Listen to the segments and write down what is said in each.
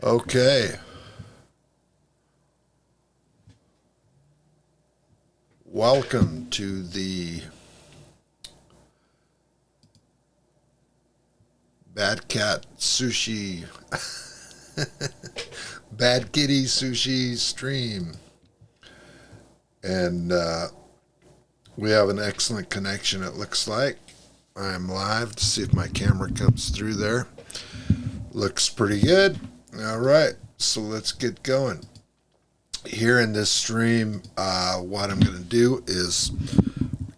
Okay, welcome to the Bad Cat Sushi, Bad Kitty Sushi stream. And we have an excellent connection, it looks like. I'm live to see if my camera comes through there. Looks pretty good. All right, so let's get going. Here in this stream, what I'm going to do is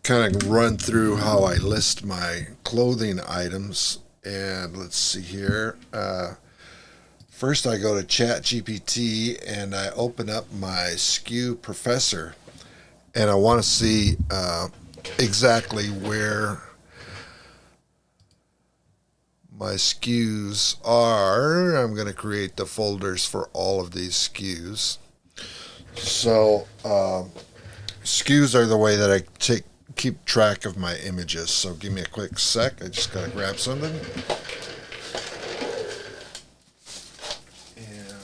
kind of run through how I list my clothing items. And let's see here. First, I go to ChatGPT and I open up my SKU Professor, and I want to see exactly where my SKUs are. I'm going to create the folders for all of these SKUs. So SKUs are the way that I keep track of my images. So give me a quick sec. I just gotta grab something. And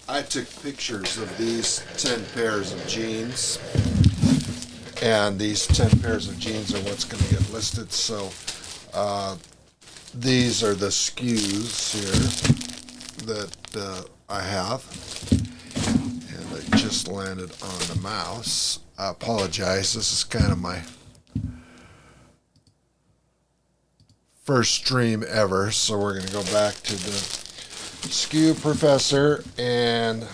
I took pictures of these 10 pairs of jeans. And these 10 pairs of jeans are what's going to get listed. So these are the SKUs here that I have. And it just landed on the mouse. I apologize. This is kind of my first stream ever. So we're going to go back to the SKU Professor. And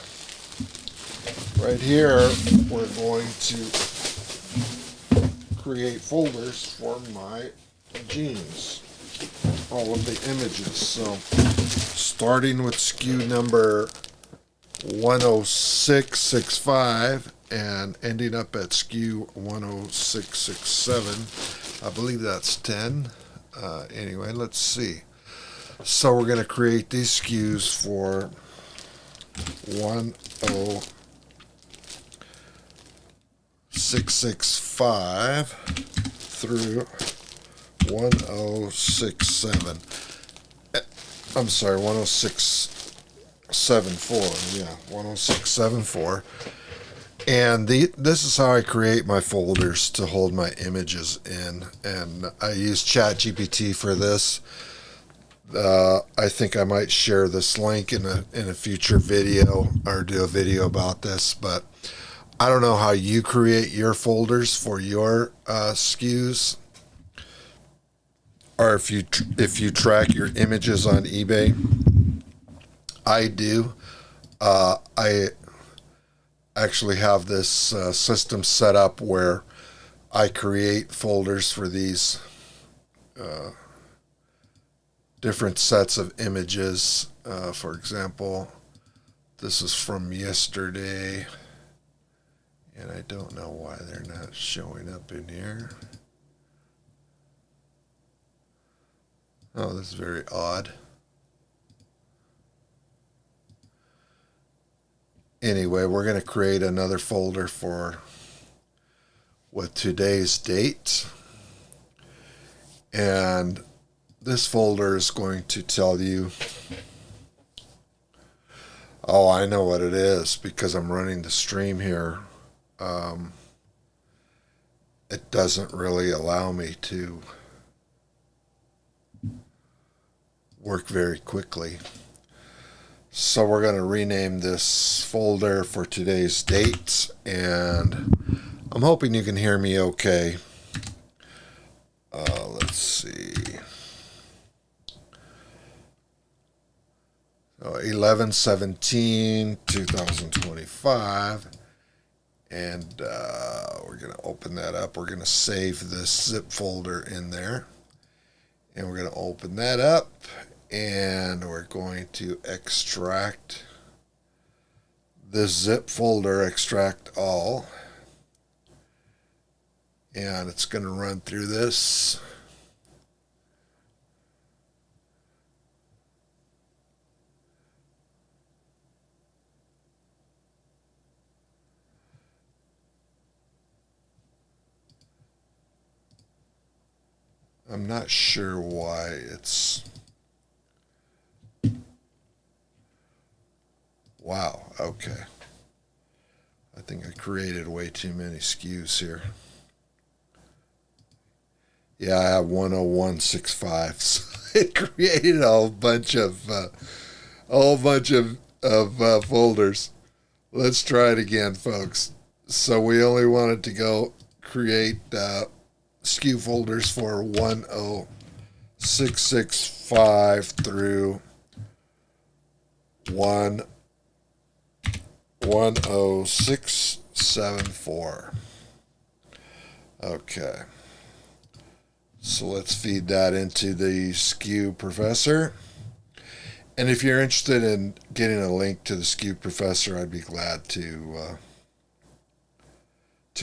right here, we're going to create folders for my jeans, all of the images. So starting with SKU number 10665 and ending up at SKU 10667. I believe that's 10. Anyway, let's see. So we're going to create these SKUs for 10665 through 1067. I'm sorry, 10674. Yeah, 10674. And this is how I create my folders to hold my images in. And I use ChatGPT for this. I think I might share this link in a future video or do a video about this, but I don't know how you create your folders for your SKUs, or if you track your images on eBay. I do. I actually have this system set up where I create folders for these different sets of images. For example, this is from yesterday. And I don't know why they're not showing up in here. Oh, this is very odd. Anyway, we're going to create another folder with today's date. And this folder is going to tell you, oh, I know what it is because I'm running the stream here. It doesn't really allow me to work very quickly. So we're going to rename this folder for today's date, and I'm hoping you can hear me okay. Let's see. So 11/17/2025. And we're going to open that up. We're going to save this zip folder in there. And we're going to open that up. And we're going to extract this zip folder, extract all. And it's going to run through this. I'm not sure why it's... Wow, okay. I think I created way too many SKUs here. Yeah, I have 10165. So it created a whole bunch of folders. Let's try it again, folks. So we only wanted to go create SKU folders for 10665 through 10674. Okay. So let's feed that into the SKU Professor. And if you're interested in getting a link to the SKU Professor, I'd be glad to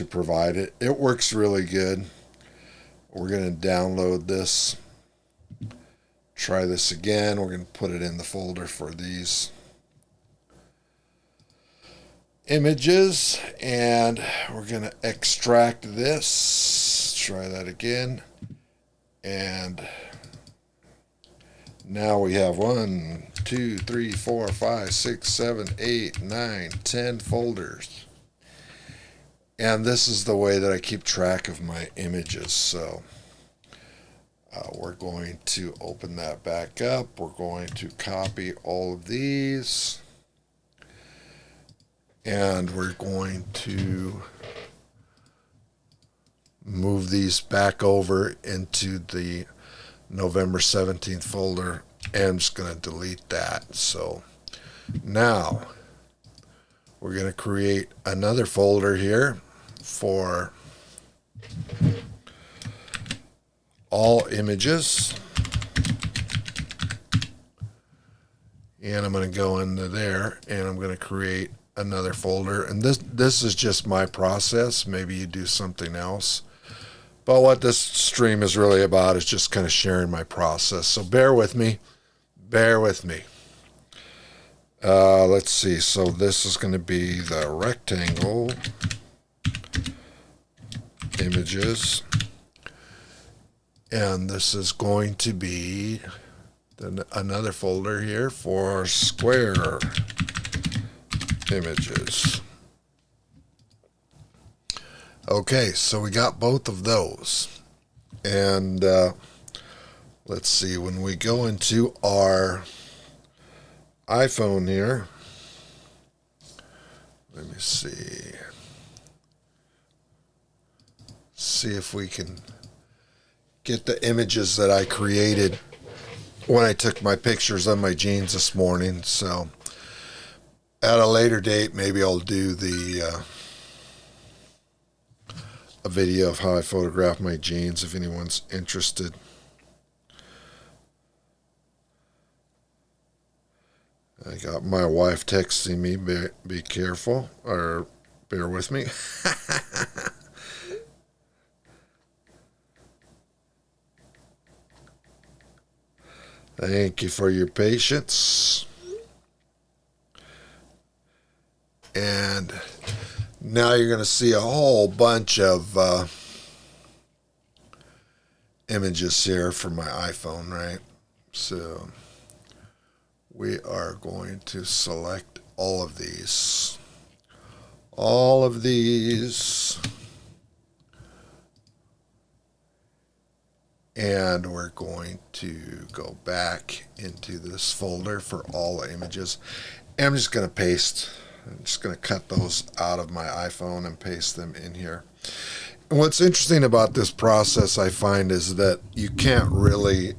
provide it. It works really good. We're going to download this. Try this again. We're going to put it in the folder for these images, and we're going to extract this. Try that again. And now we have 1, 2, 3, 4, 5, 6, 7, 8, 9, 10 folders. And this is the way that I keep track of my images. So we're going to open that back up. We're going to copy all of these. And we're going to move these back over into the November 17th folder, and I'm just going to delete that. So now we're going to create another folder here for all images, and I'm going to go into there and I'm going to create another folder. And this is just my process. Maybe you do something else. But what this stream is really about is just kind of sharing my process. So bear with me. Bear with me. Let's see. So this is going to be the rectangle images. And this is going to be another folder here for square images. Okay, so we got both of those. And let's see, when we go into our iPhone here, let me see if we can get the images that I created when I took my pictures of my jeans this morning. So at a later date, maybe I'll do a video of how I photograph my jeans if anyone's interested. I got my wife texting me, be careful, or bear with me. Thank you for your patience. And now you're going to see a whole bunch of images here from my iPhone, right? So we are going to select all of these. All of these. And we're going to go back into this folder for all images. And I'm just going to paste. I'm just going to cut those out of my iPhone and paste them in here. And what's interesting about this process, I find, is that you can't really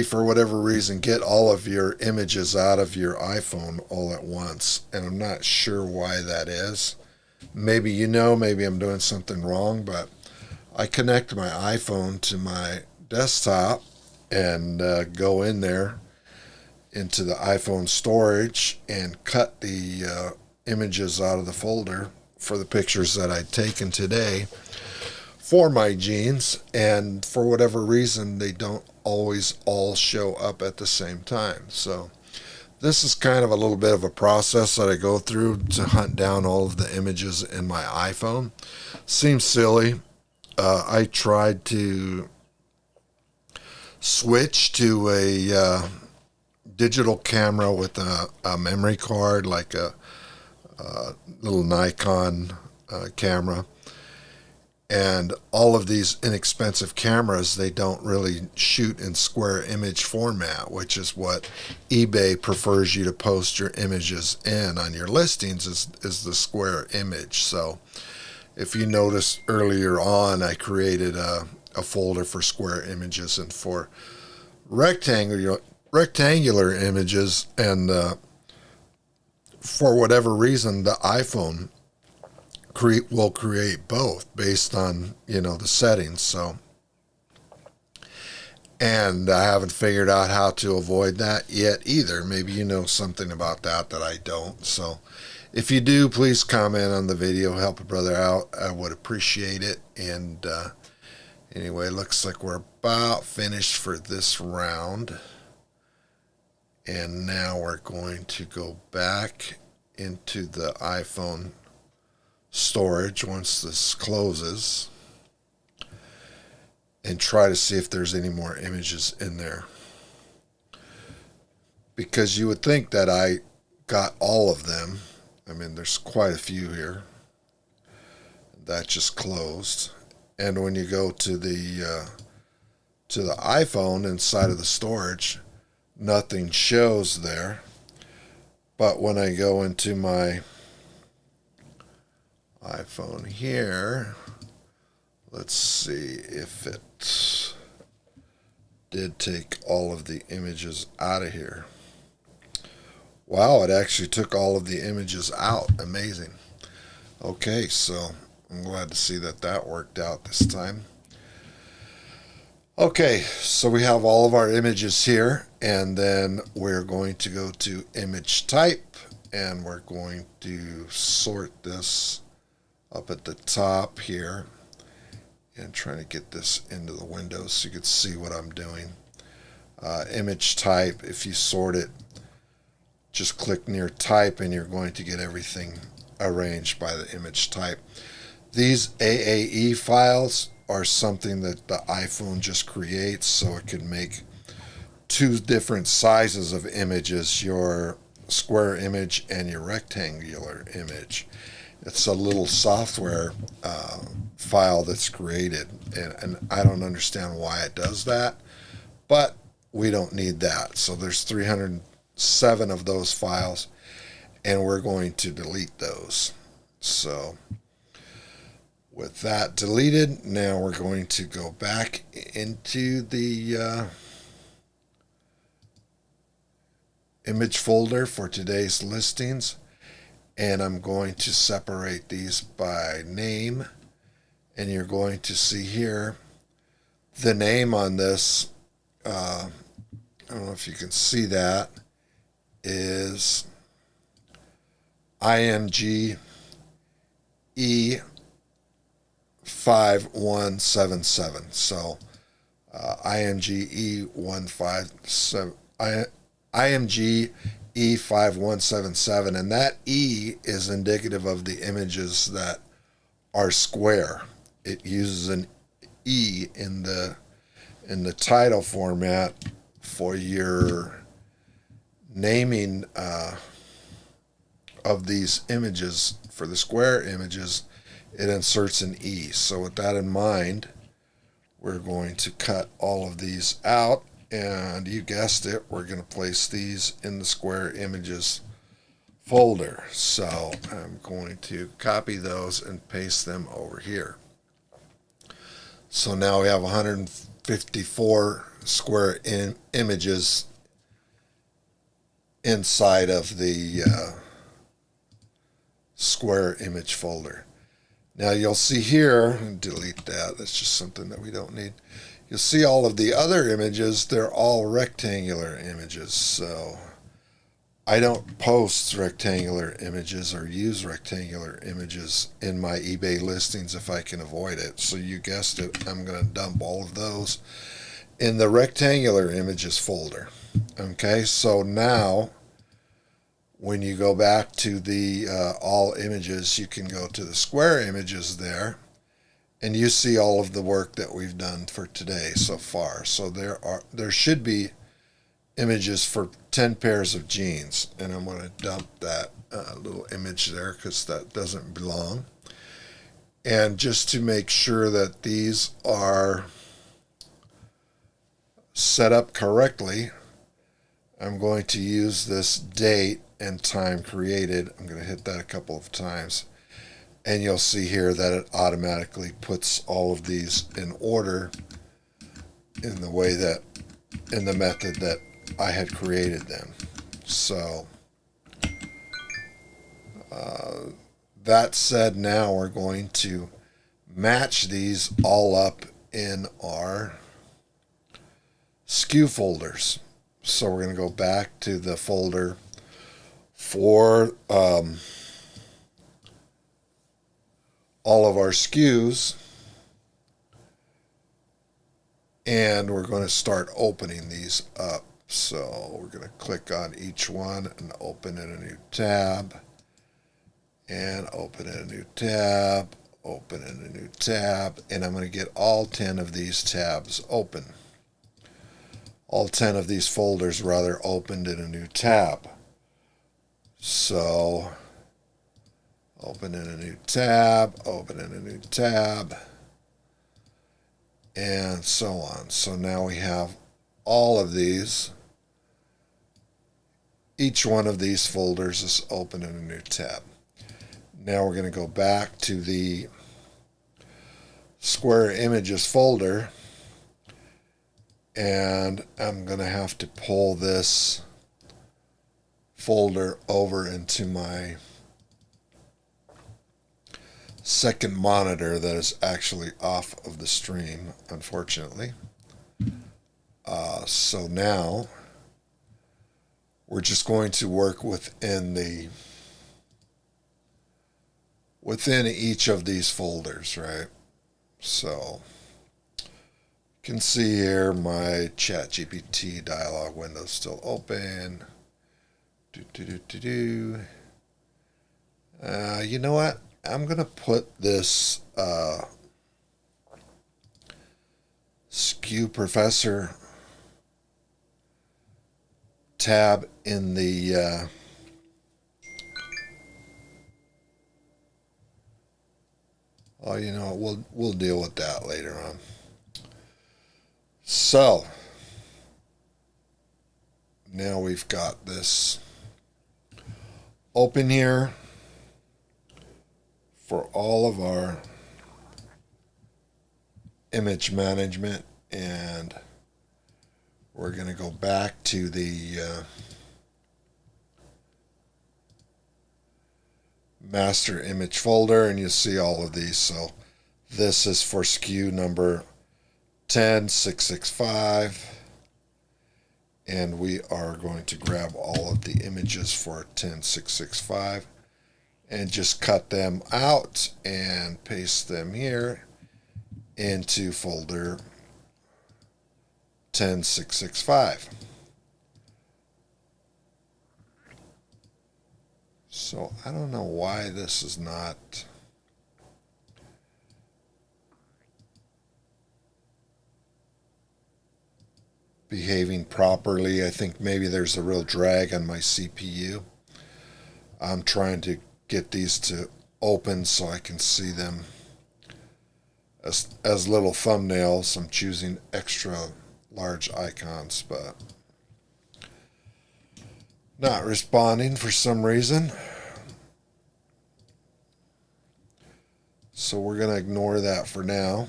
for whatever reason, get all of your images out of your iPhone all at once. And I'm not sure why that is. Maybe you know, maybe I'm doing something wrong, but I connect my iPhone to my desktop and go in there into the iPhone storage and cut the images out of the folder for the pictures that I'd taken today for my jeans, and for whatever reason they don't always all show up at the same time. So This is kind of a little bit of a process that I go through to hunt down all of the images in my iPhone. Seems silly. I tried to switch to a digital camera with a memory card, like a little Nikon camera. And all of these inexpensive cameras, they don't really shoot in square image format, which is what eBay prefers you to post your images in on your listings, is the square image. So if you notice earlier on, I created a folder for square images and for rectangular images, and for whatever reason, the iPhone will create both based on, the settings. So, and I haven't figured out how to avoid that yet either. Maybe you know something about that I don't. So if you do, please comment on the video, help a brother out. I would appreciate it. And anyway, looks like we're about finished for this round. And now we're going to go back into the iPhone storage once this closes and try to see if there's any more images in there, because you would think that I got all of them. I mean, there's quite a few here. That just closed. And when you go to the iPhone inside of the storage, nothing shows there. But when I go into my iPhone here, let's see if it did take all of the images out of here. Wow, it actually took all of the images out. Amazing. Okay, so I'm glad to see that worked out this time. Okay, so we have all of our images here, and then we're going to go to image type, and we're going to sort this up at the top here, and trying to get this into the window so you can see what I'm doing. Image type, if you sort it, just click near type and you're going to get everything arranged by the image type. These AAE files are something that the iPhone just creates, so it can make two different sizes of images, your square image and your rectangular image. It's a little software file that's created, and I don't understand why it does that, but we don't need that. So there's 307 of those files, and we're going to delete those. So with that deleted, now we're going to go back into the image folder for today's listings. And I'm going to separate these by name. And you're going to see here the name on this, I don't know if you can see that, is IMG E5177. So IMG IMG E5177, and that E is indicative of the images that are square. It uses an E in the title format for your naming of these images. For the square images, it inserts an E. So with that in mind, we're going to cut all of these out. And you guessed it, we're going to place these in the square images folder. So I'm going to copy those and paste them over here. So now we have 154 square images inside of the square image folder. Now you'll see here, delete that, that's just something that we don't need. You'll see all of the other images, they're all rectangular images. So I don't post rectangular images or use rectangular images in my eBay listings if I can avoid it. So you guessed it, I'm going to dump all of those in the rectangular images folder. Okay, so now When you go back to the all images, you can go to the square images there, and you see all of the work that we've done for today so far. So there should be images for 10 pairs of jeans, and I'm going to dump that little image there because that doesn't belong. And just to make sure that these are set up correctly, I'm going to use this date and time created. I'm going to hit that a couple of times, and you'll see here that it automatically puts all of these in order in the way that, in the method that I had created them. So that said, now we're going to match these all up in our SKU folders. So we're going to go back to the folder for all of our SKUs, and we're going to start opening these up. So we're going to click on each one and open in a new tab, and open in a new tab, open in a new tab, and I'm going to get all 10 of these tabs open. All 10 of these folders rather opened in a new tab. So open in a new tab, open in a new tab, and so on. So now we have all of these. Each one of these folders is open in a new tab. Now we're going to go back to the Square Images folder, and I'm going to have to pull this folder over into my second monitor that is actually off of the stream, unfortunately. So now we're just going to work within each of these folders, right? So you can see here my ChatGPT dialog window is still open. You know what? I'm going to put this SKU Professor tab in the oh, you know, we'll deal with that later on. So now we've got this open here for all of our image management, and we're going to go back to the master image folder, and you see all of these. So this is for SKU number 10665, and we are going to grab all of the images for 10665 and just cut them out and paste them here into folder 10665. So I don't know why this is not behaving properly. I think maybe there's a real drag on my CPU. I'm trying to get these to open so I can see them as little thumbnails. I'm choosing extra large icons, but not responding for some reason. So we're going to ignore that for now.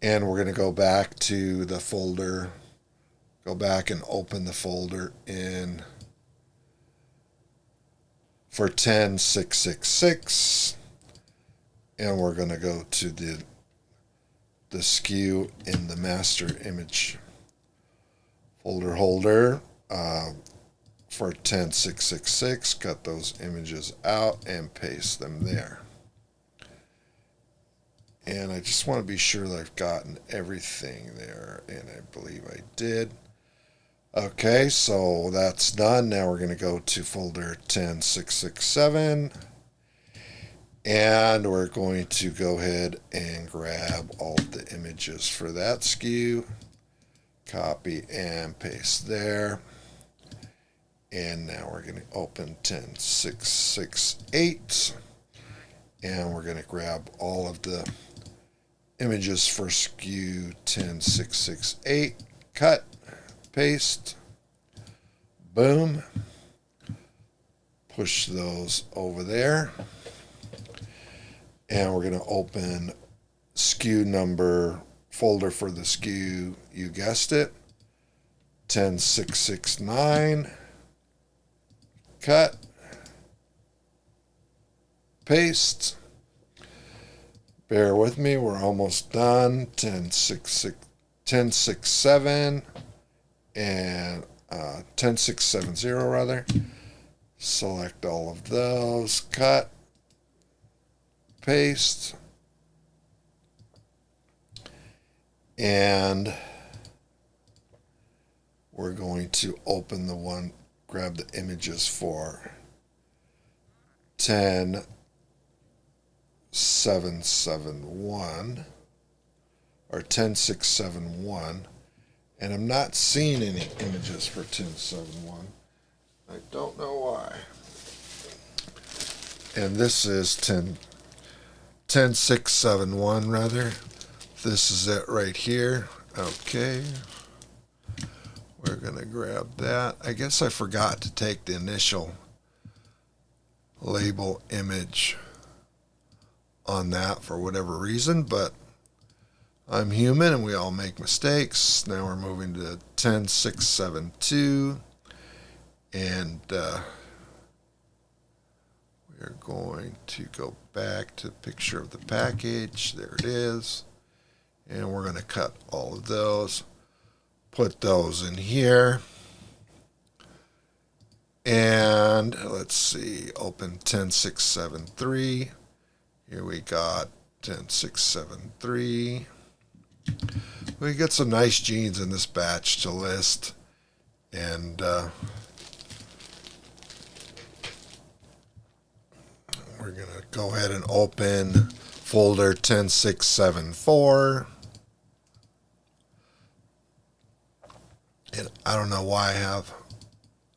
And we're going to go back to the folder, go back and open the folder in for 10666. And we're going to go to the SKU in the master image folder holder for 10666. Cut those images out and paste them there. And I just want to be sure that I've gotten everything there, and I believe I did. Okay, so that's done. Now we're going to go to folder 10667, and we're going to go ahead and grab all of the images for that SKU, copy and paste there. And now we're going to open 10668, and we're going to grab all of the images for SKU 10668, cut, paste, boom, push those over there, and we're going to open SKU number folder for the SKU, you guessed it, 10669, cut, paste. Bear with me, we're almost done. 10667 and 10670 rather. Select all of those, cut, paste, and we're going to open the one, grab the images for 10771 or 10671, and I'm not seeing any images for 10771. I don't know why. And this is 10671 rather. This is it right here. Okay. We're going to grab that. I guess I forgot to take the initial label image on that for whatever reason, but I'm human and we all make mistakes. Now we're moving to 10672, and we're going to go back to the picture of the package. There it is. And we're going to cut all of those, put those in here, and let's see, open 10673. Here we got 10673. We get some nice jeans in this batch to list, and we're going to go ahead and open folder 10674. And I don't know why I have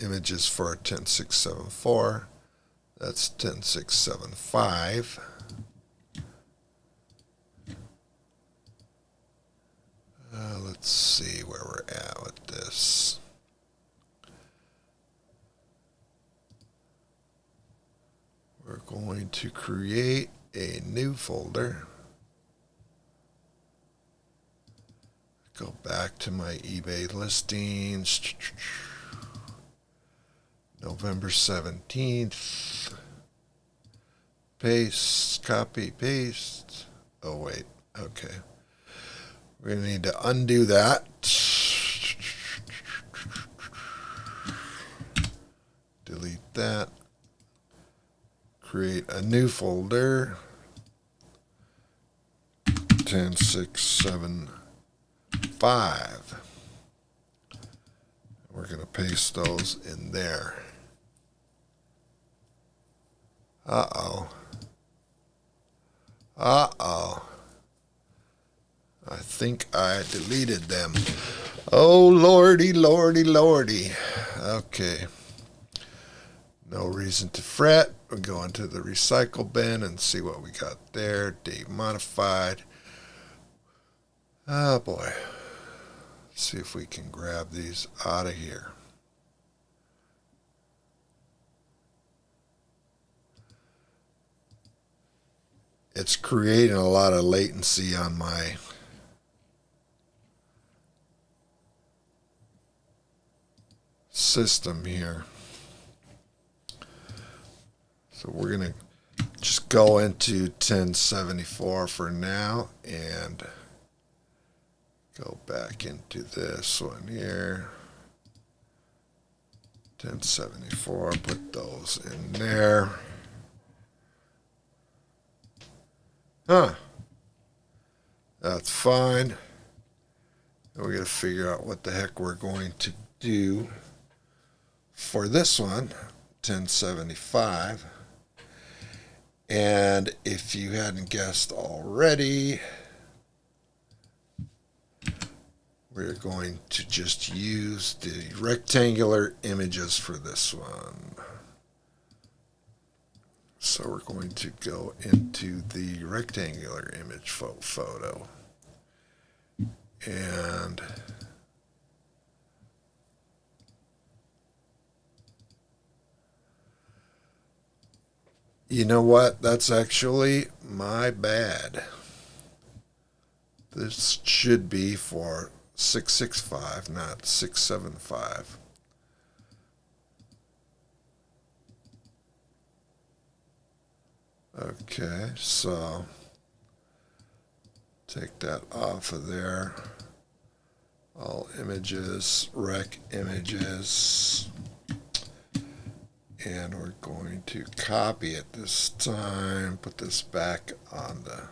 images for 10674. That's 10675. Let's see where we're at with this. We're going to create a new folder. Go back to my eBay listings. November 17th. Paste, copy, paste. Oh, wait. Okay. We're going to need to undo that. Delete that. Create a new folder. 10675. We're going to paste those in there. Uh-oh. Uh-oh. I think I deleted them. Oh, lordy, lordy, lordy. Okay. No reason to fret. We'll go into the recycle bin and see what we got there. Date modified. Oh, boy. Let's see if we can grab these out of here. It's creating a lot of latency on my system here. So we're going to just go into 1074 for now and go back into this one here. 1074, put those in there. Huh. That's fine. And we got to figure out what the heck we're going to do for this one, 1075. And if you hadn't guessed already, we're going to just use the rectangular images for this one. So we're going to go into the rectangular image photo. And you know what? That's actually my bad. This should be for 665, not 675. Okay, so take that off of there. All images, rec images. And we're going to copy it this time, put this back on the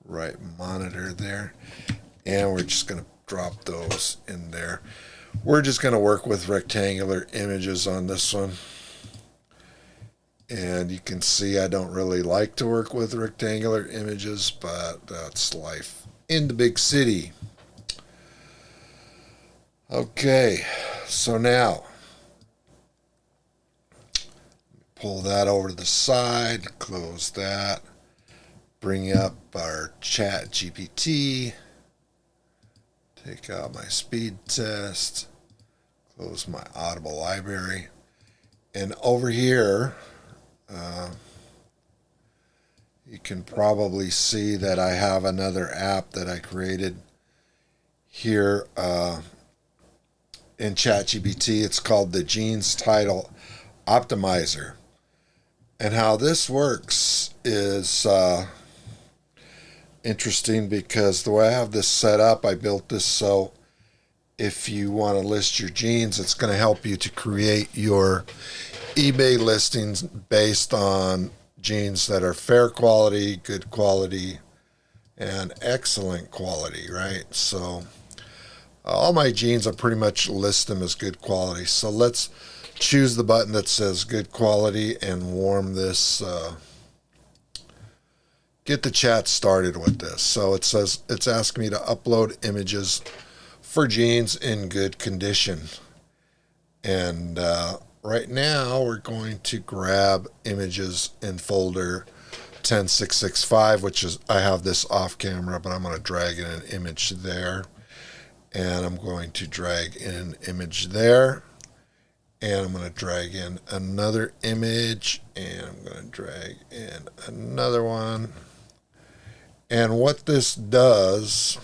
right monitor there. And we're just going to drop those in there. We're just going to work with rectangular images on this one. And you can see I don't really like to work with rectangular images, but that's life in the big city. Okay, so now pull that over to the side, close that, bring up our ChatGPT, take out my speed test, close my Audible library, and over here you can probably see that I have another app that I created here in ChatGPT. It's called the Genes Title Optimizer. And how this works is interesting because the way I have this set up, I built this so if you want to list your genes, it's going to help you to create your eBay listings based on genes that are fair quality, good quality, and excellent quality, right? So all my genes, I pretty much list them as good quality. So let's choose the button that says good quality and warm this, get the chat started with this. So it says, it's asking me to upload images for genes in good condition. And right now we're going to grab images in folder 10665, which is, I have this off camera, but I'm going to drag in an image there. And I'm going to drag in an image there. And I'm going to drag in another image. And I'm going to drag in another one. And what this does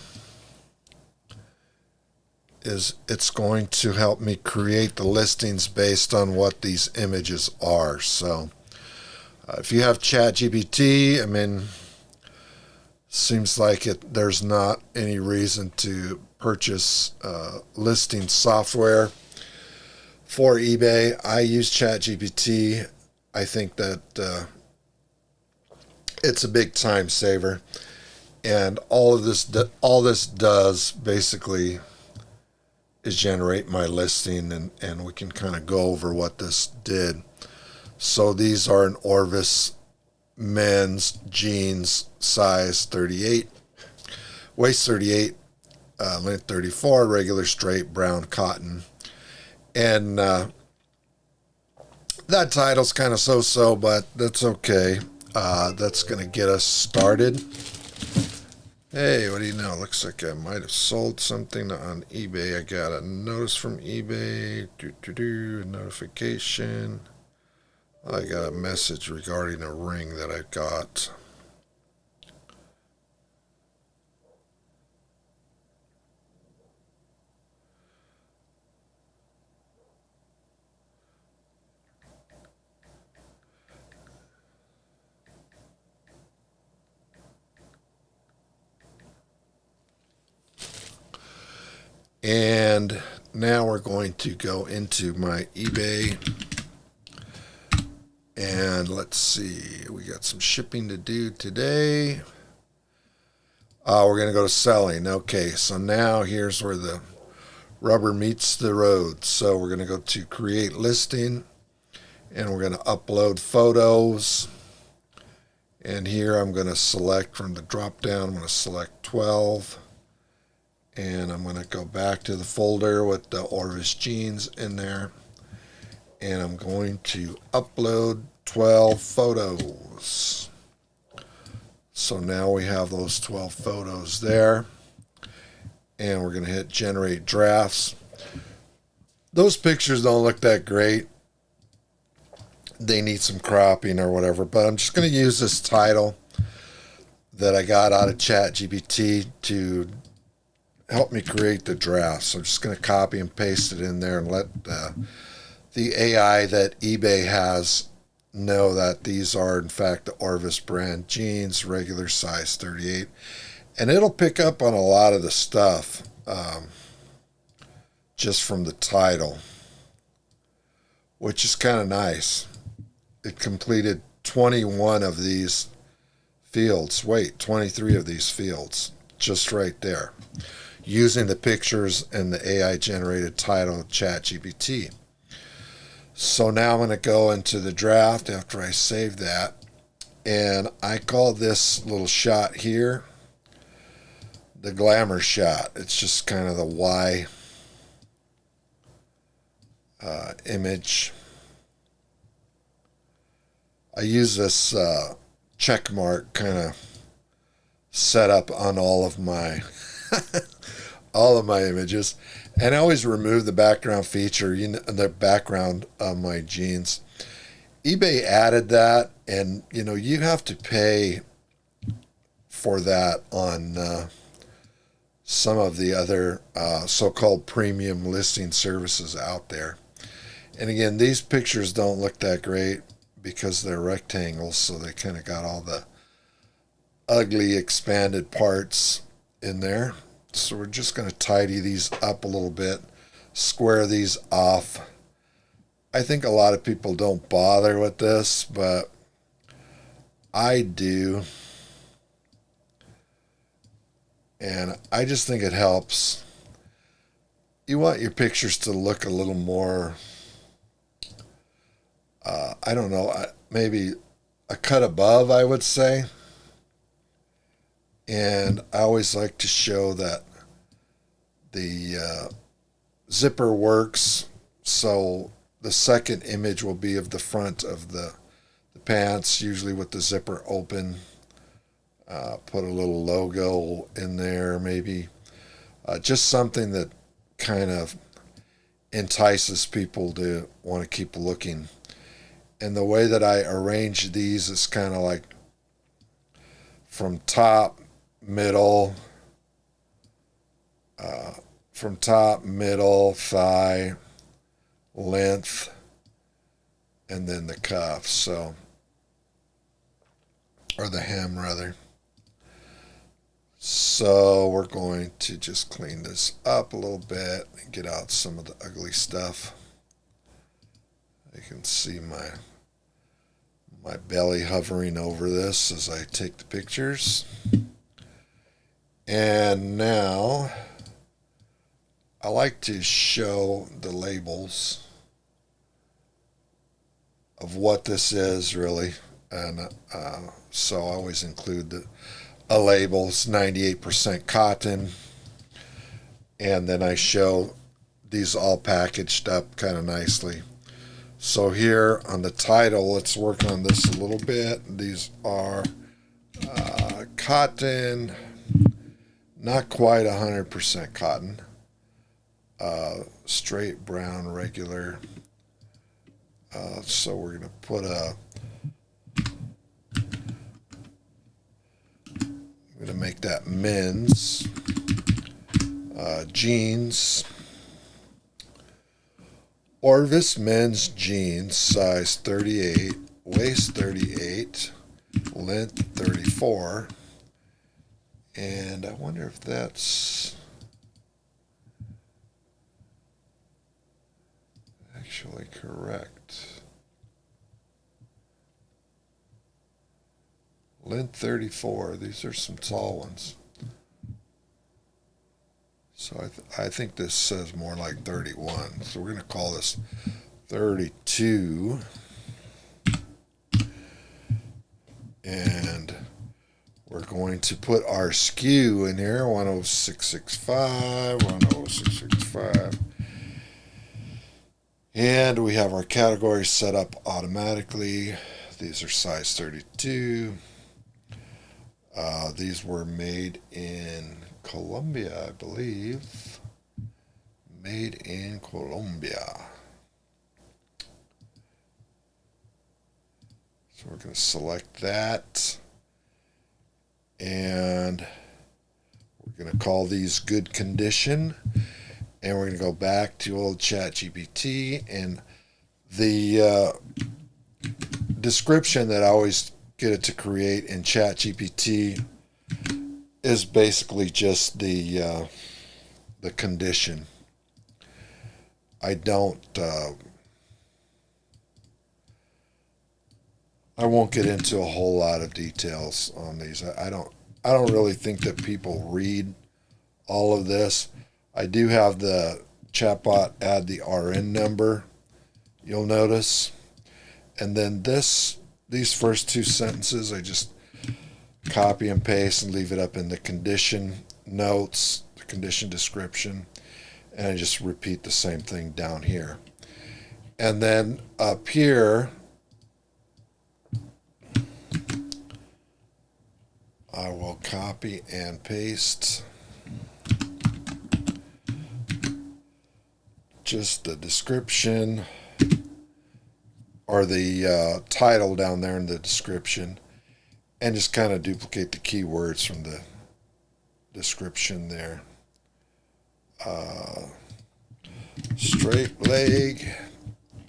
is it's going to help me create the listings based on what these images are. So if you have ChatGPT, I mean, seems like there's not any reason to purchase listing software for eBay. I use ChatGPT. I think that it's a big time saver, and all this does basically is generate my listing, and we can kind of go over what this did. So these are an Orvis men's jeans, size 38, waist 38, length 34, regular straight brown cotton. And that title's kind of so-so, but that's okay. That's going to get us started. Hey, what do you know? Looks like I might have sold something on eBay. I got a notice from eBay. A notification. I got a message regarding a ring that I got. And now we're going to go into my eBay. And let's see, we got some shipping to do today. We're going to go to selling. Okay, so now here's where the rubber meets the road. So we're going to go to create listing, and we're going to upload photos. And here I'm going to select from the drop down, I'm going to select 12. And I'm going to go back to the folder with the Orvis jeans in there. And I'm going to upload 12 photos. So now we have those 12 photos there. And we're going to hit generate drafts. Those pictures don't look that great. They need some cropping or whatever, but I'm just going to use this title that I got out of ChatGPT to help me create the draft. So I'm just going to copy and paste it in there and let the AI that eBay has know that these are in fact the Orvis brand jeans, regular size 38. And it'll pick up on a lot of the stuff just from the title, which is kind of nice. It completed 21 of these fields. Wait, 23 of these fields just right there, using the pictures and the AI generated title of ChatGPT. So now I'm going to go into the draft after I save that, and I call this little shot here the glamour shot. It's just kind of the Y image. I use this check mark kind of set up on all of my images, and I always remove the background feature, the background of my jeans. eBay added that, and you have to pay for that on some of the other so-called premium listing services out there. And again, these pictures don't look that great because they're rectangles, so they kind of got all the ugly expanded parts in there. So we're just going to tidy these up a little bit, square these off. I think a lot of people don't bother with this, but I do. And I just think it helps. You want your pictures to look a little more, I don't know, maybe a cut above, I would say. And I always like to show that the zipper works. So the second image will be of the front of the pants, usually with the zipper open. Put a little logo in there, maybe. Just something that kind of entices people to want to keep looking. And the way that I arrange these is kind of like from top, middle, thigh, length, and then the cuff, so, or the hem rather. So we're going to just clean this up a little bit and get out some of the ugly stuff. You can see my belly hovering over this as I take the pictures. And now I like to show the labels of what this is really. And so I always include a label. It's 98% cotton. And then I show these all packaged up kind of nicely. So here on the title, let's work on this a little bit. These are cotton, not quite 100% cotton, straight brown, regular. So we're going to put I'm going to make that men's jeans. Orvis men's jeans, size 38, waist 38, length 34. And I wonder if that's actually correct. Length 34. These are some tall ones. So I think this says more like 31. So we're going to call this 32. And we're going to put our SKU in here, 10665, 10665. And we have our categories set up automatically. These are size 32. These were made in Colombia, I believe. Made in Colombia. So we're going to select that. And we're going to call these good condition. And we're going to go back to old ChatGPT. And the description that I always get it to create in ChatGPT is basically just the condition. I won't get into a whole lot of details on these. I don't really think that people read all of this. I do have the chatbot add the RN number, you'll notice. And then these first two sentences, I just copy and paste and leave it up in the condition notes, the condition description, and I just repeat the same thing down here. And then up here, I will copy and paste just the description or the title down there in the description, and just kind of duplicate the keywords from the description there. Straight leg.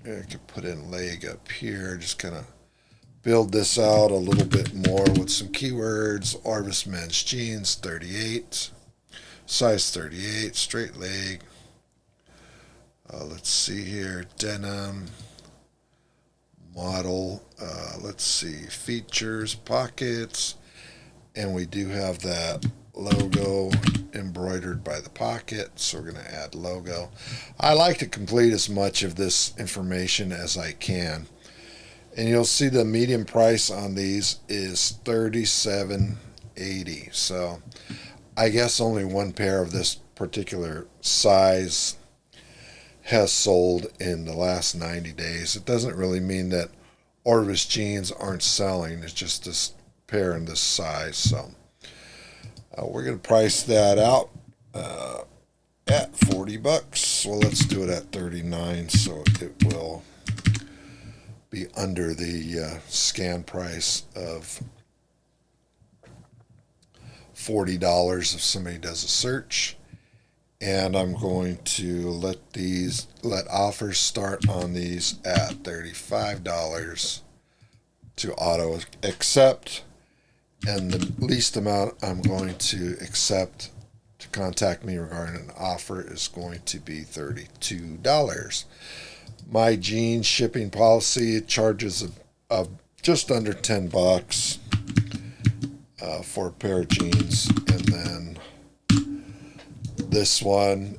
I could put in leg up here, just kind of build this out a little bit more with some keywords. Orvis men's jeans, 38, size 38, straight leg. Let's see here, denim, model, let's see, features, pockets, and we do have that logo embroidered by the pocket, so we're going to add logo. I like to complete as much of this information as I can. And you'll see the median price on these is $37.80. So I guess only one pair of this particular size has sold in the last 90 days. It doesn't really mean that Orvis jeans aren't selling. It's just this pair in this size. So we're going to price that out at $40. Well, let's do it at 39 so it will be under the scan price of $40 if somebody does a search. And I'm going to let offers start on these at $35 to auto accept, and the least amount I'm going to accept to contact me regarding an offer is going to be $32. My jeans shipping policy charges of just under $10 for a pair of jeans, and then this one,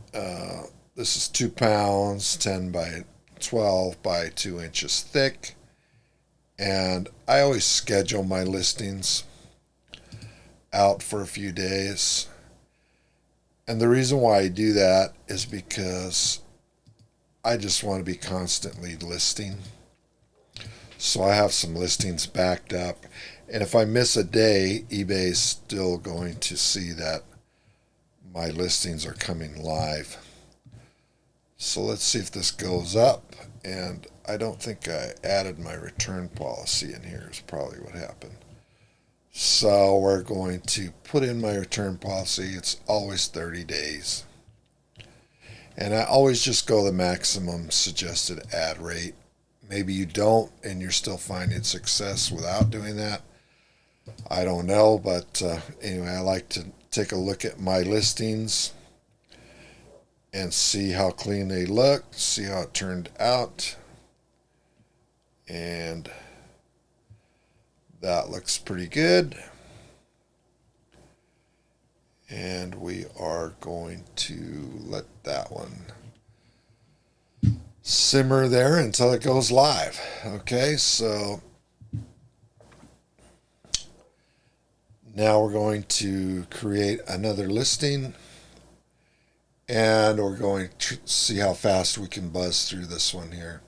this is 2 pounds, 10 by 12 by 2 inches thick, and I always schedule my listings out for a few days, and the reason why I do that is because I just want to be constantly listing. So I have some listings backed up. And if I miss a day, eBay's still going to see that my listings are coming live. So let's see if this goes up. And I don't think I added my return policy in here is probably what happened. So we're going to put in my return policy. It's always 30 days. And I always just go the maximum suggested ad rate. Maybe you don't and you're still finding success without doing that. I don't know, but anyway, I like to take a look at my listings and see how clean they look, see how it turned out. And that looks pretty good. And we are going to let that one simmer there until it goes live. Okay, so now we're going to create another listing, and we're going to see how fast we can buzz through this one here.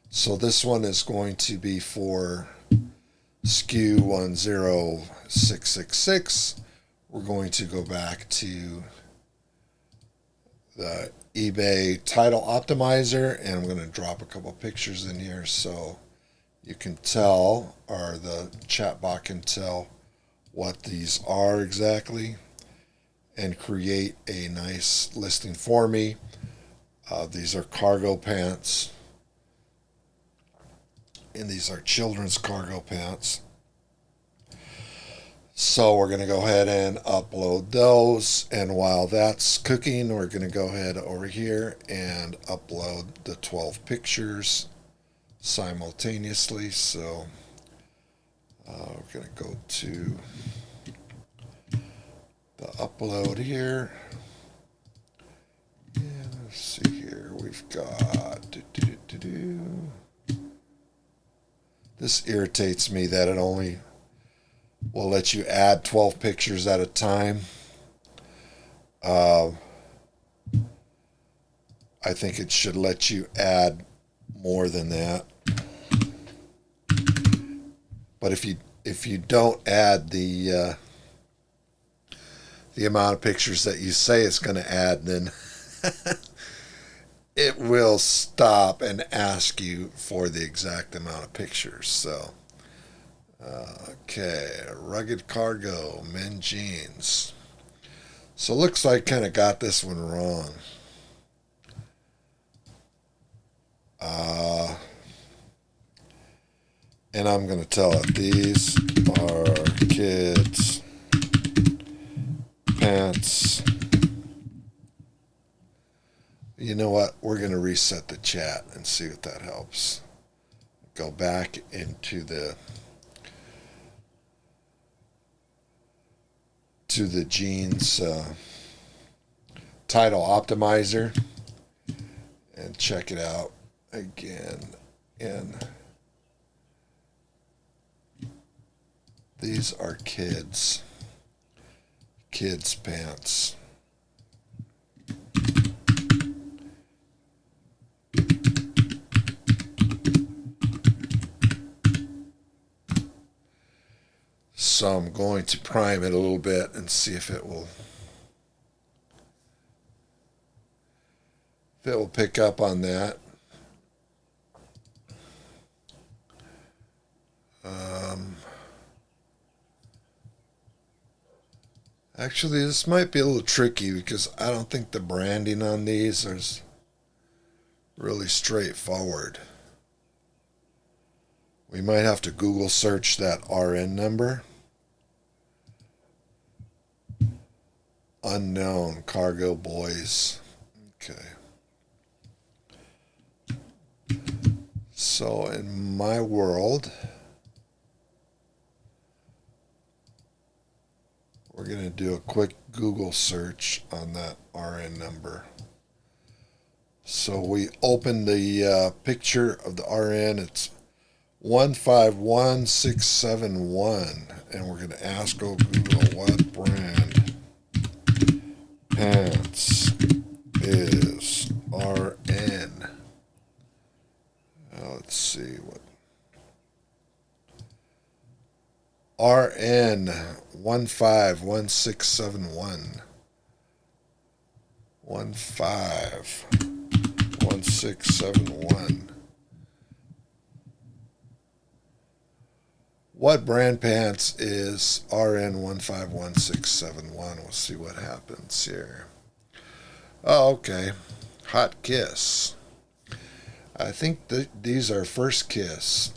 So this one is going to be for SKU 10666. We're going to go back to the eBay title optimizer, and I'm going to drop a couple pictures in here so you can tell, or the chat bot can tell, what these are exactly, and create a nice listing for me. These are cargo pants, and these are children's cargo pants. So we're going to go ahead and upload those, and while that's cooking, we're going to go ahead over here and upload the 12 pictures simultaneously. So we're going to go to the upload here, and let's see here, we've got this irritates me that it only will let you add 12 pictures at a time. I think it should let you add more than that. But if you don't add the amount of pictures that you say it's going to add, then it will stop and ask you for the exact amount of pictures. So okay, rugged cargo, men jeans. So looks like kind of got this one wrong. And I'm going to tell it, these are kids' pants. You know what? We're going to reset the chat and see if that helps. Go back into the jeans title optimizer and check it out again. And these are kids' pants. So I'm going to prime it a little bit and see if it will pick up on that. Actually, this might be a little tricky because I don't think the branding on these is really straightforward. We might have to Google search that RN number. Unknown cargo boys. Okay. So in my world, we're going to do a quick Google search on that RN number. So we open the picture of the RN. It's 151671, and we're going to ask Google, what brand pants is RN? Let's see what RN 151671. 151671. What brand pants is RN 151671? We'll see what happens here. Oh, okay. Hot Kiss. I think these are First Kiss.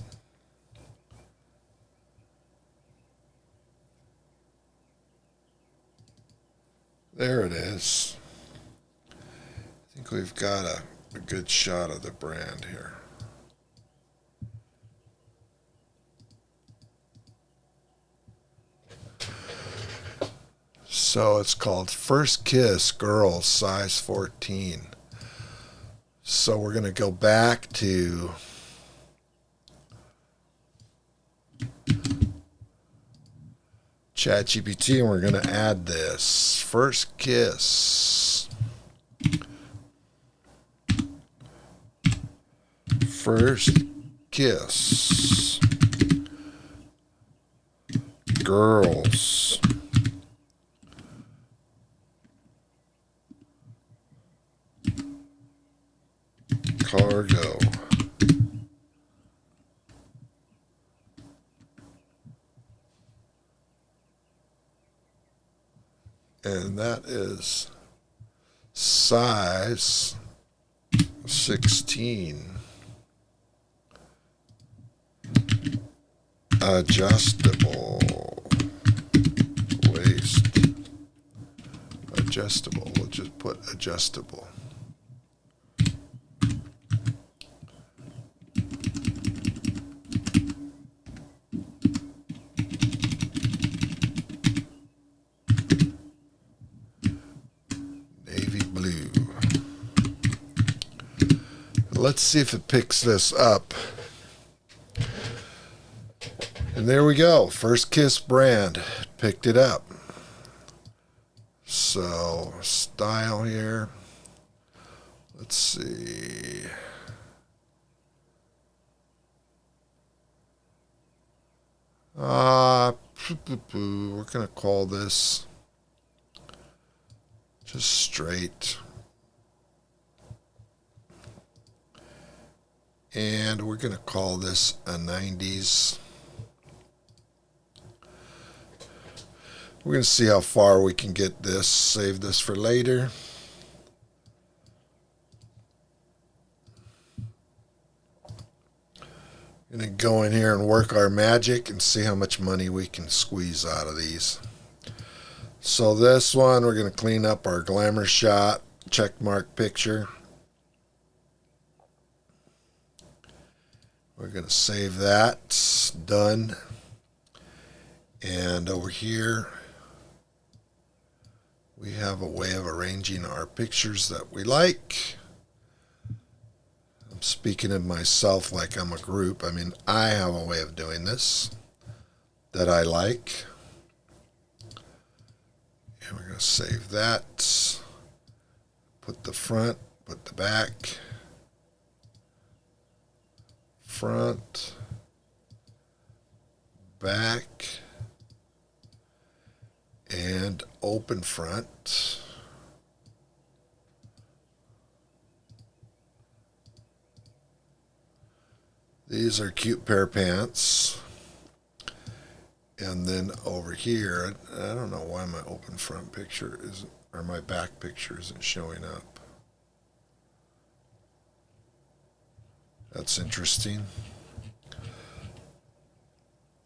There it is. I think we've got a good shot of the brand here. So it's called First Kiss Girls, size 14. So we're going to go back to ChatGPT and we're going to add this. First Kiss. First Kiss Girls. Cargo. And that is size 16. Adjustable. Waist. Adjustable. We'll just put adjustable. Navy blue. Let's see if it picks this up. And there we go. First Kiss brand picked it up. So style here. Let's see. We're gonna call this just straight. And we're gonna call this a 90s. We're going to see how far we can get this. Save this for later. Going to go in here and work our magic and see how much money we can squeeze out of these. So this one, we're going to clean up our glamour shot checkmark picture. We're going to save that. It's done. And over here, we have a way of arranging our pictures that we like. I'm speaking of myself like I'm a group. I mean, I have a way of doing this that I like. And we're going to save that. Put the front, put the back. Front, back. And open front. These are cute pair of pants. And then over here, I don't know why my open front picture isn't, or my back picture isn't showing up. That's interesting.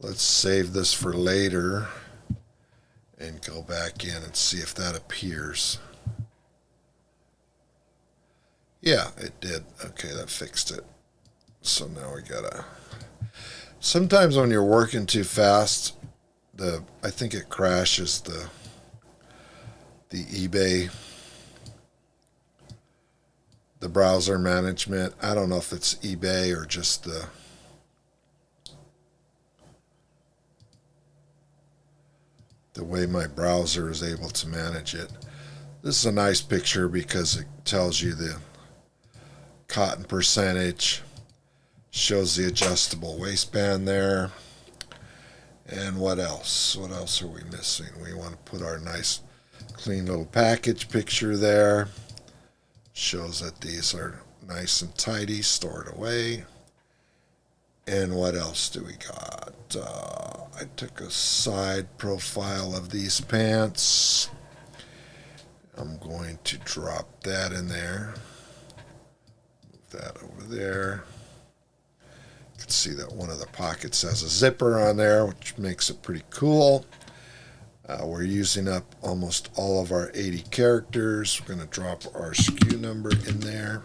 Let's save this for later. And go back in and see if that appears. Yeah, it did. Okay, that fixed it. So now we gotta... Sometimes when you're working too fast, I think it crashes the eBay, the browser management. I don't know if it's eBay or just the way my browser is able to manage it. This is a nice picture because it tells you the cotton percentage, shows the adjustable waistband there. And what else? What else are we missing? We want to put our nice clean little package picture there. Shows that these are nice and tidy, stored away. And what else do we got? I took a side profile of these pants. I'm going to drop that in there. Move that over there. You can see that one of the pockets has a zipper on there, which makes it pretty cool. We're using up almost all of our 80 characters. We're going to drop our SKU number in there.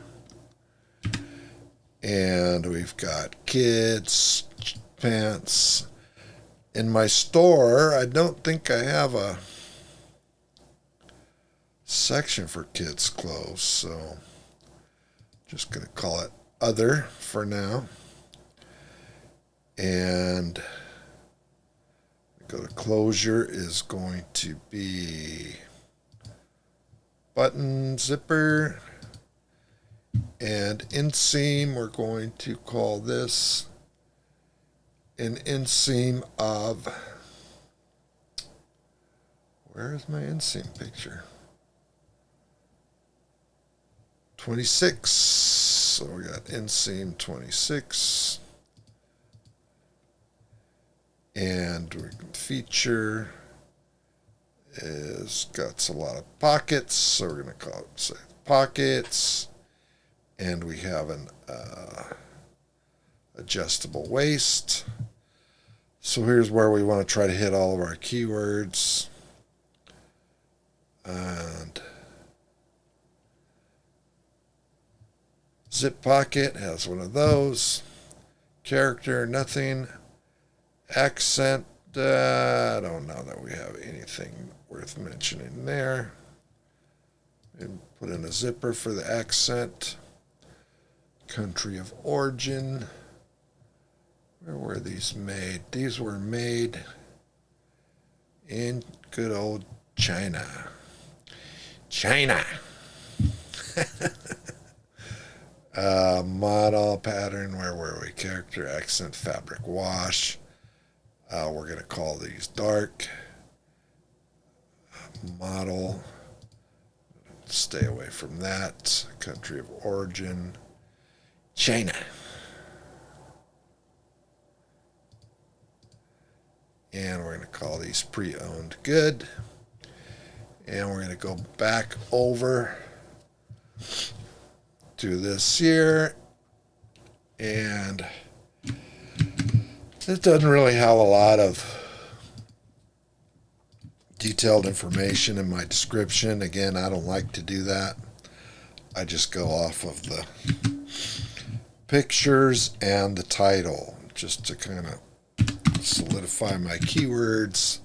And we've got kids, pants. In my store, I don't think I have a section for kids clothes, so just going to call it other for now. And go to closure is going to be button zipper, and inseam we're going to call this an inseam of, where is my inseam picture? 26. So we got inseam 26. And feature is got a lot of pockets, so we're going to call it, say, pockets. And we have an adjustable waist. So here's where we want to try to hit all of our keywords. And zip pocket has one of those. Character, nothing. Accent, I don't know that we have anything worth mentioning there. And put in a zipper for the accent. Country of origin. Where were these made? These were made in good old China. China. Model, pattern, where were we? Character, accent, fabric, wash. We're going to call these dark. Model. Stay away from that. Country of origin. China. And we're going to call these pre-owned good. And we're going to go back over to this here. And it doesn't really have a lot of detailed information in my description. Again, I don't like to do that. I just go off of the pictures and the title just to kind of solidify my keywords.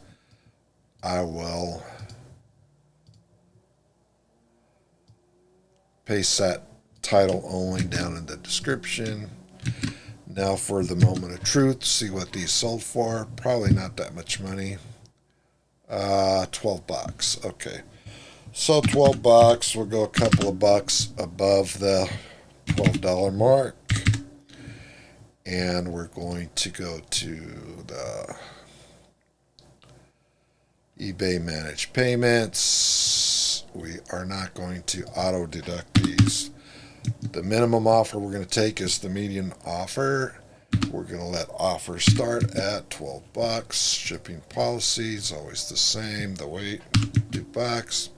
I will paste that title only down in the description. Now for the moment of truth, see what these sold for. Probably not that much money. 12 bucks. Okay. So 12 bucks. We'll go a couple of bucks above the $12 mark. And we're going to go to the eBay Manage Payments. We are not going to auto deduct these. The minimum offer we're going to take is the median offer. We're going to let offer start at 12 bucks. Shipping policy is always the same. The weight, 2 bucks.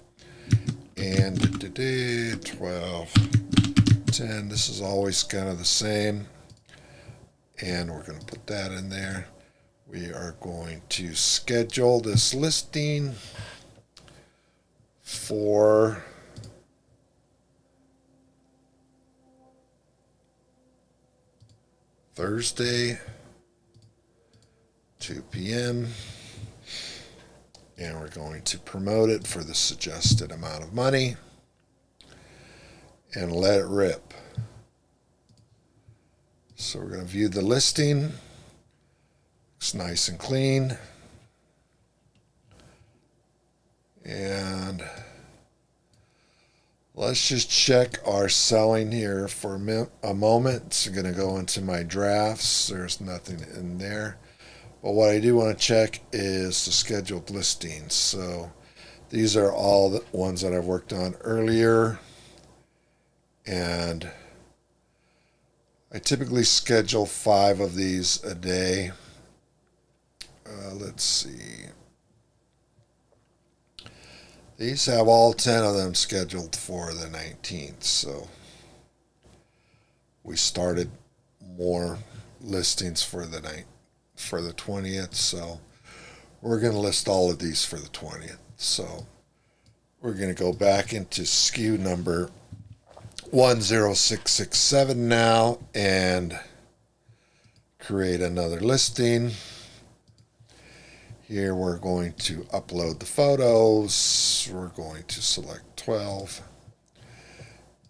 And 12, 10. This is always kind of the same. And we're going to put that in there. We are going to schedule this listing for Thursday, 2 p.m. And we're going to promote it for the suggested amount of money and let it rip. So we're going to view the listing. It's nice and clean. And let's just check our selling here for a moment. It's going to go into my drafts. There's nothing in there. But what I do want to check is the scheduled listings. So these are all the ones that I've worked on earlier. And I typically schedule 5 of these a day. Let's see. These have all 10 of them scheduled for the 19th. So we started more listings for the 20th. So we're going to list all of these for the 20th. So we're going to go back into SKU number 10667 now and create another listing. Here we're going to upload the photos. We're going to select 12.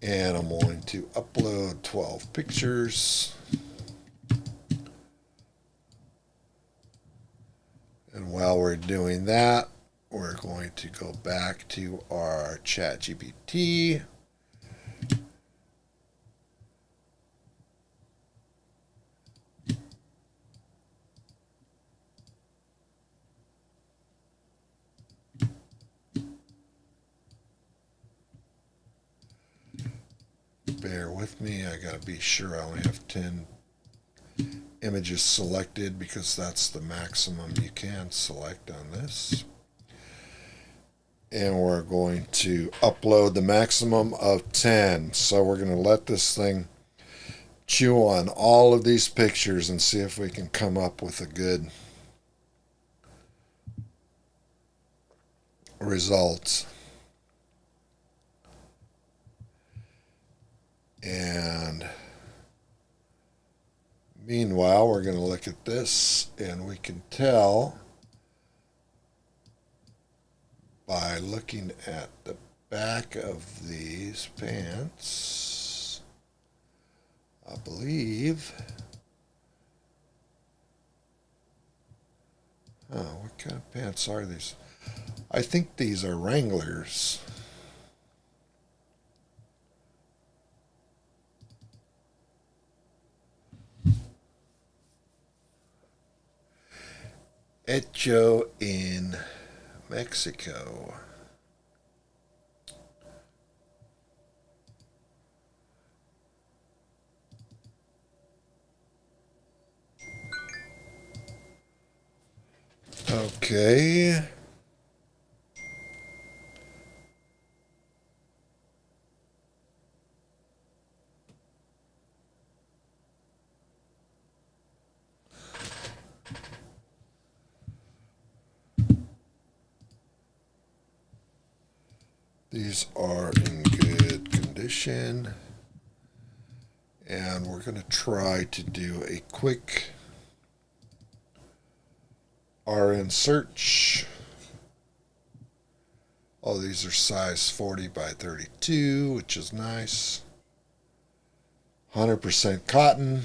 And I'm going to upload 12 pictures. And while we're doing that, we're going to go back to our ChatGPT. Bear with me, I gotta be sure I only have 10 images selected because that's the maximum you can select on this. And we're going to upload the maximum of 10. So we're going to let this thing chew on all of these pictures and see if we can come up with a good result. And meanwhile, we're going to look at this, and we can tell by looking at the back of these pants, I believe. Oh, what kind of pants are these? I think these are Wranglers. Hecho in Mexico. Okay. These are in good condition. And we're going to try to do a quick RN search. All these are size 40 by 32, which is nice. 100% cotton.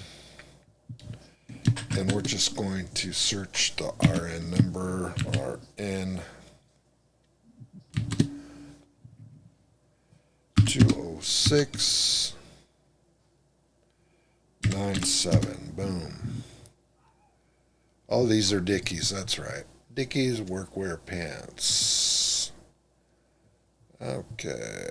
And we're just going to search the RN number, RN 20697. Boom. Oh, these are Dickies. That's right. Dickies workwear pants. Okay.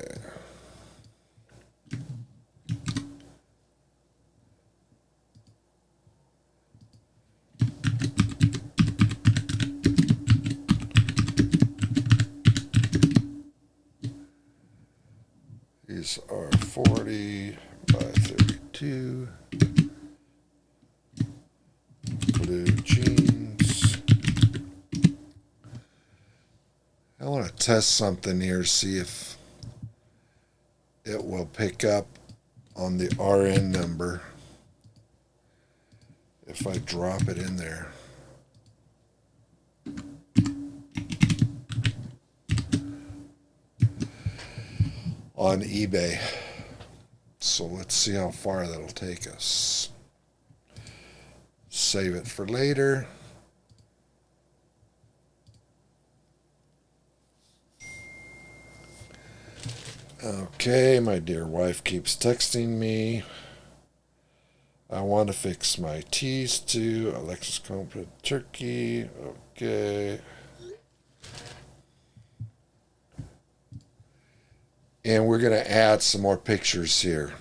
These are 40 by 32. Blue jeans. I want to test something here, see if it will pick up on the RN number if I drop it in there. On eBay. So let's see how far that'll take us. Save it for later. Okay, my dear wife keeps texting me. I want to fix my tees too. Alexis Company Turkey. Okay. And we're going to add some more pictures here.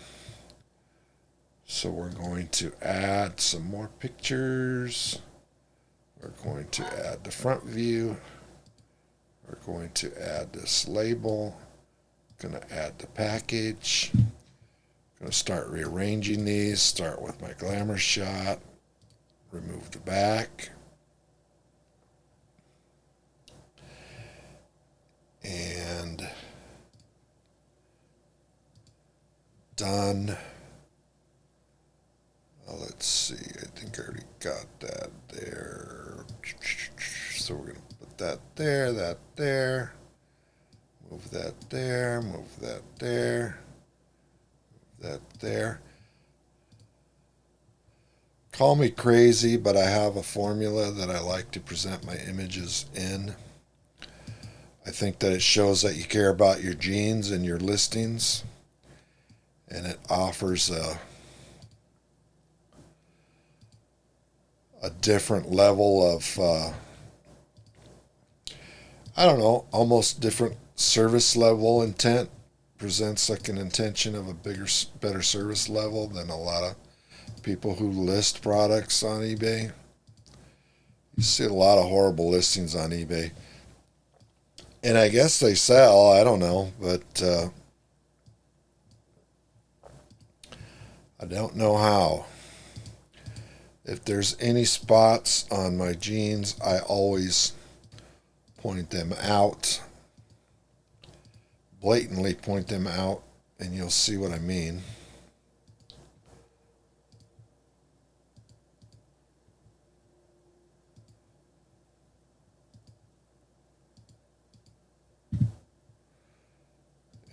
So we're going to add some more pictures. We're going to add the front view. We're going to add this label. Going to add the package. Going to start rearranging these. Start with my glamour shot. Remove the back. And done. Let's see. I think I already got that there. So we're going to put that there, that there. Move that there, move that there, that there. Call me crazy, but I have a formula that I like to present my images in. I think that it shows that you care about your genes and your listings, and it offers a different level of, I don't know, almost different service level intent. Presents like an intention of a better service level than a lot of people who list products on eBay. You see a lot of horrible listings on eBay. And I guess they sell, I don't know, but I don't know how. If there's any spots on my jeans, I always point them out. Blatantly point them out, and you'll see what I mean.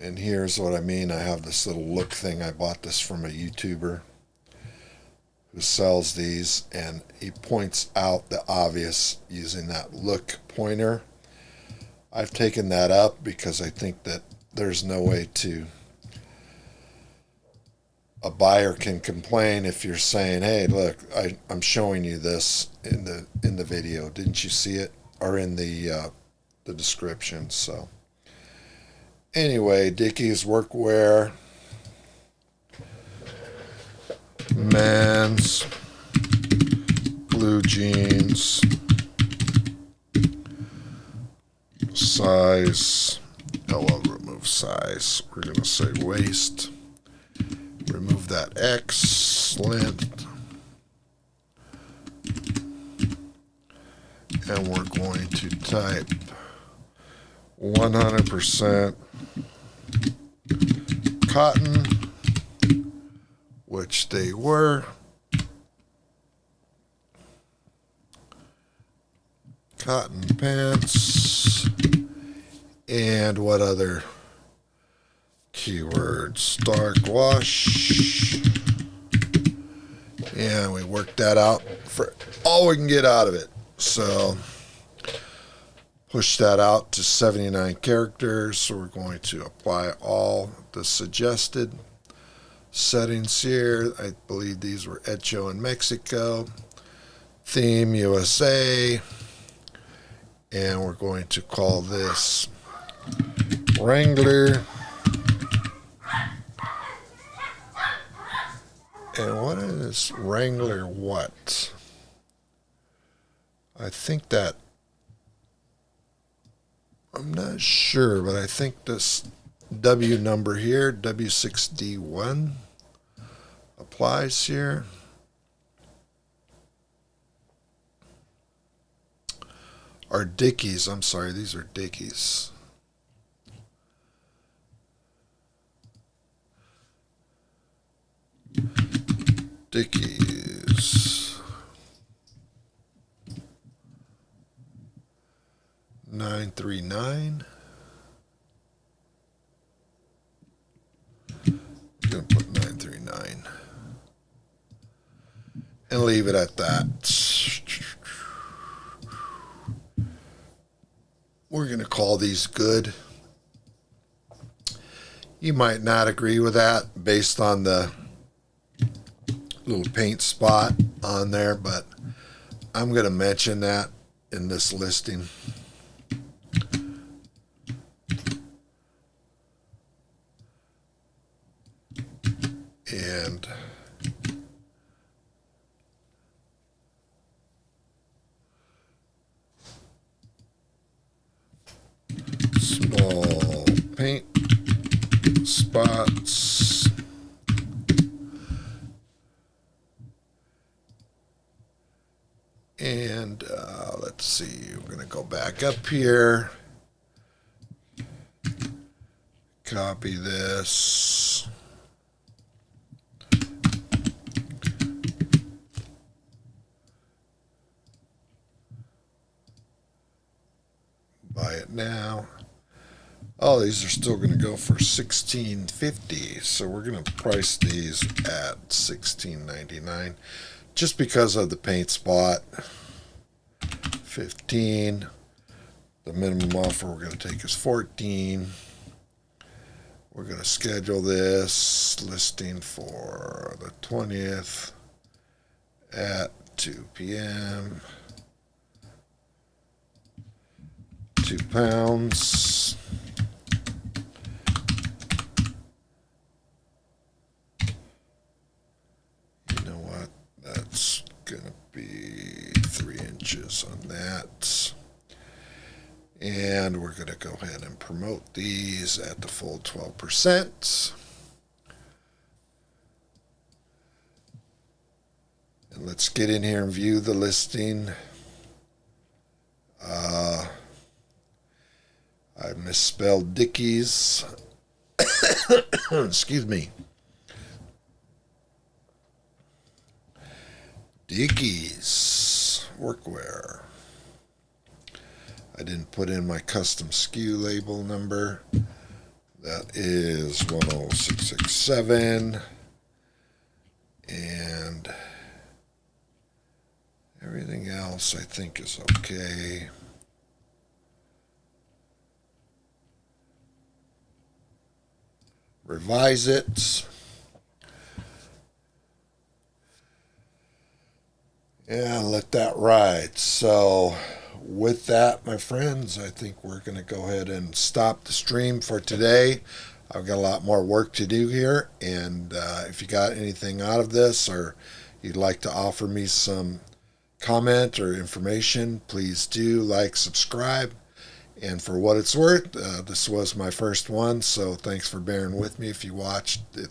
And here's what I mean. I have this little look thing. I bought this from a YouTuber who sells these, and he points out the obvious using that look pointer. I've taken that up because I think that there's no way to, a buyer can complain if you're saying, hey, look, I'm showing you this in the video. Didn't you see it? Or in the description. So anyway, Dickies workwear, men's blue jeans, size, I'll remove size. We're going to say waist. Remove that X length. And we're going to type 100% cotton, which they were. Cotton pants. And what other keywords? Dark wash. And we worked that out for all we can get out of it. So push that out to 79 characters. So we're going to apply all the suggested settings here. I believe these were Hecho in Mexico. Theme USA. And we're going to call this Wrangler. And what is Wrangler what? I think that, I'm not sure, but I think this W number here, W6D1, applies here. Or Dickies, I'm sorry, these are Dickies. Dickies 939. I'm gonna put 939 and leave it at that. We're gonna call these good. You might not agree with that based on the little paint spot on there, but I'm going to mention that in this listing. And small paint spots. And let's see, we're going to go back up here. Copy this. Buy it now. Oh, these are still going to go for $16.50, so we're going to price these at $16.99 just because of the paint spot. 15. The minimum offer we're going to take is 14. We're going to schedule this listing for the 20th at 2 p.m. 2 pounds. You know what? That's going to be 3 inches on that. And we're going to go ahead and promote these at the full 12%. And let's get in here and view the listing. I misspelled Dickies. Excuse me. Dickies workwear. I didn't put in my custom SKU label number. That is 10667. And everything else I think is okay. Revise it. Yeah, let that ride. So with that, my friends, I think we're going to go ahead and stop the stream for today. I've got a lot more work to do here, and if you got anything out of this or you'd like to offer me some comment or information, please do like, subscribe. And for what it's worth, this was my first one, so thanks for bearing with me if you watched it.